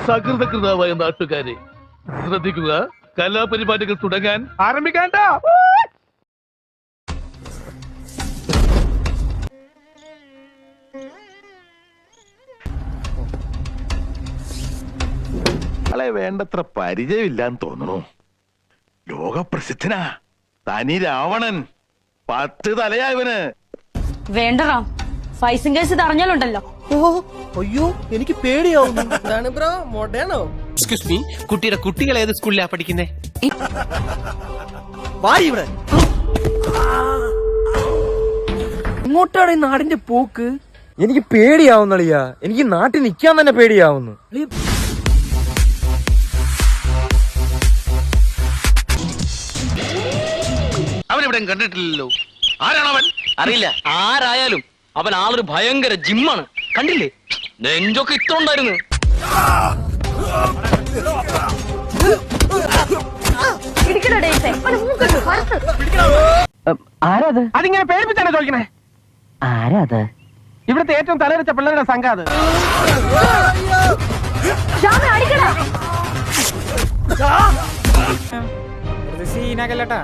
സകൃതകൃതാവായ നാട്ടുകാരെ ശ്രദ്ധിക്കുക, കലാപരിപാടികൾ തുടങ്ങാൻ ആരംഭിക്കാണ്ട. ആളെ വേണ്ടത്ര പരിചയമില്ലാന്ന് തോന്നുന്നു. ലോകപ്രസിദ്ധനാ തനി രാവണൻ. 10 തലയായവന്. വേണ്ടറാ, ഫൈസിംഗ് കേസ് ഇത് അറിഞ്ഞാലുണ്ടല്ലോ. അയ്യോ എനിക്ക് പേടിയാവുന്നു. ബ്രോ മോഡേണോ? എക്സ്ക്യൂസ് മീ, കുട്ടിയുടെ കുട്ടികൾ ഏത് സ്കൂളിലാ പഠിക്കുന്നേ? ഇവിടെ ഇങ്ങോട്ടാണ് ഈ നാടിന്റെ പോക്ക്. എനിക്ക് പേടിയാവുന്നളിയാ. എനിക്ക് നാട്ടിൽ നിക്കാൻ തന്നെ പേടിയാവുന്നു. അവനെവിടെ കണ്ടിട്ടില്ലല്ലോ. ആരാണവൻ? അറിയില്ല. ആരായാലും അവൻ ആളൊരു ഭയങ്കര ജിമ്മാണ്. കണ്ടില്ലേ, നെഞ്ചൊക്കെ ഇത്ര ഉണ്ടായിരുന്നു. ആരാത്? അതിങ്ങനെ പേടിപ്പിച്ചാണ് ചോദിക്കണേ. ആരാത്? ഇവിടുത്തെ ഏറ്റവും തലവെച്ച പിള്ളേരുടെ സംഘം അത്. സീനാകല്ലട്ടാ.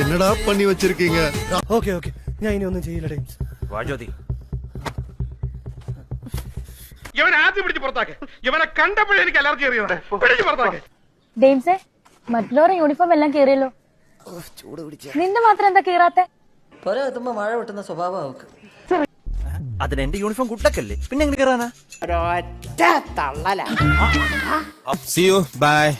என்னடா பண்ணி வச்சிருக்கீங்க? ഓക്കെ ഓക്കെ, ഞാൻ ഇനി ഒന്നും ചെയ്യില്ല. ഡെയിംസ് വാജോതി, ഇവനെ ആദ്യം പിടിച്ച് പുറത്താക്കെ. ഇവനെ കണ്ടപ്പോഴേ എനിക്ക് അലർജി അറിയുന്നത്. പിടിച്ച് പുറത്താക്കെ. ഡെയിംസേ, മറ്റുള്ളവരുടെ യൂണിഫോം എല്ലാം കീറിയല്ലോ. നിന്റെ മാത്രം എന്താ കീറാത്തെ? എത്തുമ്പോ മഴ വെട്ടുന്ന സ്വഭാവം അവക്ക്. അതിന് എന്റെ യൂണിഫോം കുട്ടക്കല്ലേ, പിന്നെ എങ്ങനെ കയറാനാ? ഒരൊറ്റ തള്ളല. See you, bye.